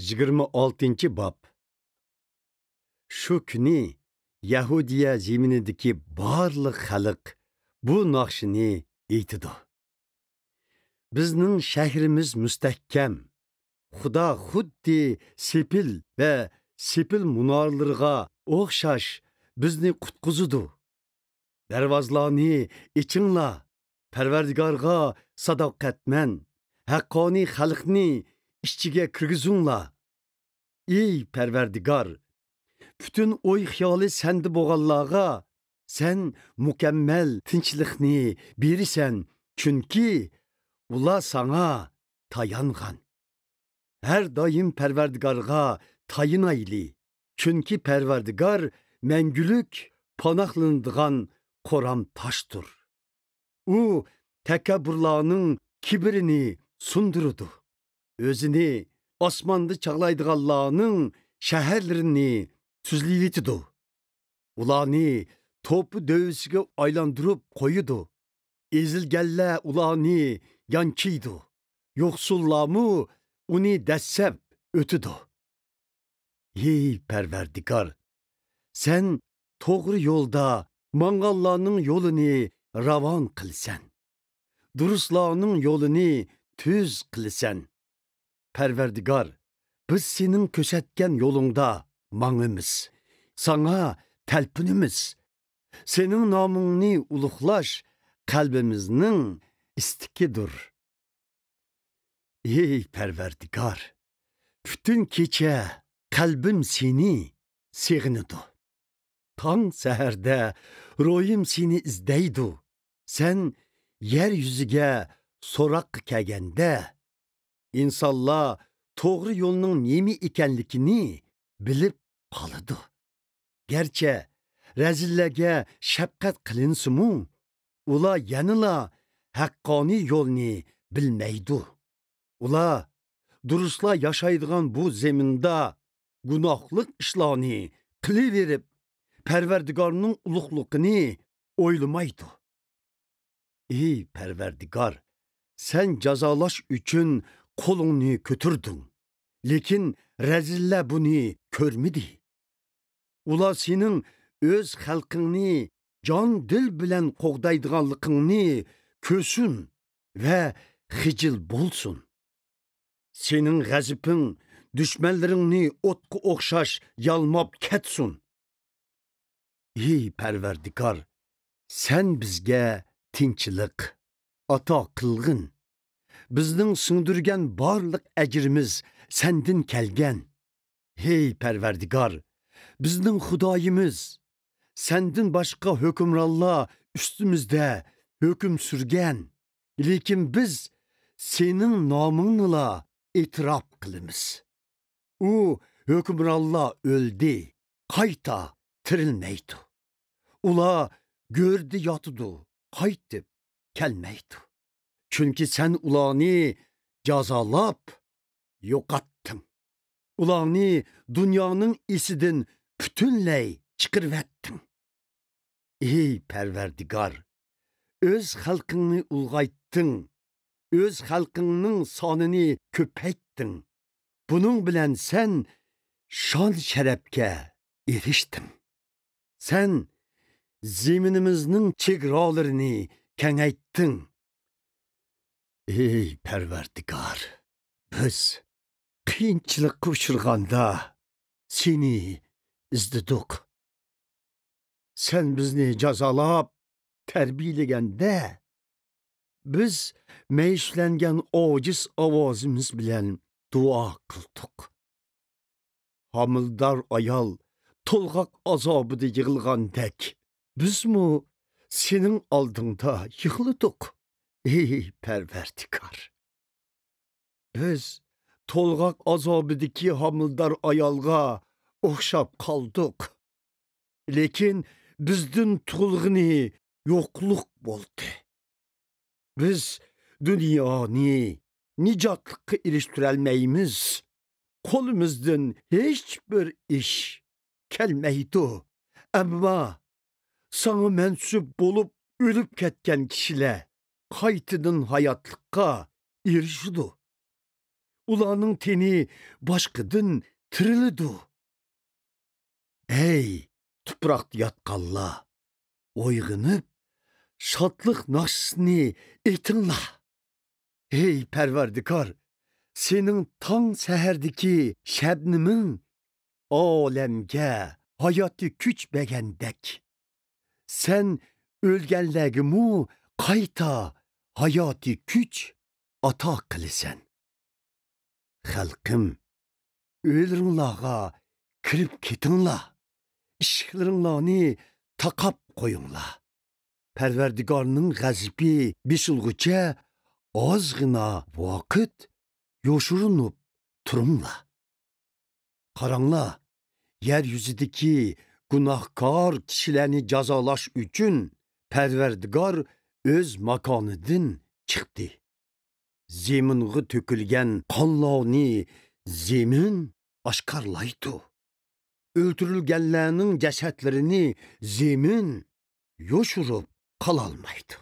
26 bob. Shu kuni Yahudiya zeminidagi barliq xalq bu naqshini aytidi. Bizning shahrimiz mustahkam. Xudo xuddi sepil va sepil munorlarga o'xshash bizni qutqizdi. Darvozlarni ichinglar. Parvardigorga sadoqatman, haqqoniy xalqni ichiga kirgizinglar. Ey Parvardigor, bütün o'y xiyoli senda bo'lganlarga sen mukammal tinchlikni berisan, chunki ular sana tayangan. Her doim Parvardigorga tayinayli, chunki Parvardigor mengülük panohlanadigan qo'ram toshdir. U takabburlarning kibrini sundurdu. O'zini osmonda chaqlaydiganlarning shaharlarini tuzliyitidu. Ularni to'pi dövisiga aylantirib qo'yidi. Ezilganlar ularni yanchiydi. Yo'qsullarmu uni dassab o'tidi. Ey Parvardigor, sen to'g'ri yo'lda manganlarning yo'lini ravon qilsan. Durustlarning yo'lini tuz qilsan. Parvardigor, biz sening ko'rsatgan yo'lingda mangimiz. Sana talpinimiz. Sening nomingni ulug'lash qalbimizning istikidir. Ey Parvardigor, bütün kecha qalbim seni seg'inidi. Tong saharda ruhim seni izdaydi. Sen yer yuziga so'roq kelganda, insonlar to'g'ri yo'lning nima ekanligini bilib qoladi. Gerçi razillarga shafqat qilinsimu, ular yanila haqqoniy yo'lni bilmaydi. Ular durustlar yaşaydigan bu zeminda gunohlik ishlarni qilaverib, Parvardigorning ulug'ligini o'ylamaydi. Ey Parvardigor, sen jazolash uchun qo'lingni ko'tirding. Lekin razillar buni ko'rmadi. Ular sening o'z xalqingni jon dil bilan qo'g'daydiganligingni ko'rsin va xijil bo'lsin. Sening g'azibing dushmanlaringni o'tqa o'xshash yalmab ketsin. Ey Parvardigor, sen bizga tinchlik ato qilgin. Bizning singdirgan barliq ajrimiz sendin kelgan. Ey Parvardigor, bizning Xudoyimiz, sendin boshqa hukmronlar ustimizda hukm surgan. Lekin biz sening nomingni e'tirof qilamiz. U hukmronlar o'ldi, qayta tirilmaydi. Ular go'rdi yotidi, qaytib kelmaydi. Chunki sen ularni jazolab yo'qotding. Ularni dunyoning esidan butunlay chiqarvatding. Ey Parvardigor, o'z xalqingni ulg'aytding. O'z xalqingning sonini ko'paytding. Buning bilan sen shon sharafga erishding. Sen zeminimizning chegaralarini kengaytding. Ey Parvardigor, biz qiyinchilikqa uchraganda seni izladik. Sen bizni jazolab tarbiyalaganda biz meyishlangan ojiz ovozimiz bilan duo qildik. Homildor ayol to'lg'oq azobida yig'ilgandek, bizmi sening oldingda yig'ladik. Ey Parvardigor, biz to'lg'oq azobidagi homildor ayolga o'xshab qoldik. Lekin bizdan tug'ilg'ini yo'qlik bo'ldi. Biz dunyoni nijotlikka erishtirolmaymiz. Qo'limizdan hech bir ish kelmaydi. Ammo sana mansub bo'lib o'lib ketgan kishilar qaytadan hayotlikka erishdi. ularning teni boshqadan tirilidi. Ey tuproqda yotqanlar, uyg'onib, shodlik naqshini aytinglar. Ey Parvardigor, sening tong sahardagi shabniming olamga hayotga kuch bergandek, sen o'lganlarga qayta hayoti kuch ato qilasan. Xalqim, o'lringlarga kirib ketinglar, ishiklaringlarni taqab qo'yinglar. Parvardigorning g'azabi beshilg'icha ozgina vaqt yoshirinib turinglar. Qaranglar, yer yuzidagi gunohkor kishilarni jazolash uchun Parvardigor o'z makonidan chiqdi. Zeminga to'kilgan qonlarni zemin oshkorlaydi. O'ldirilganlarning jasadlarini zemin yoshirib qololmaydi.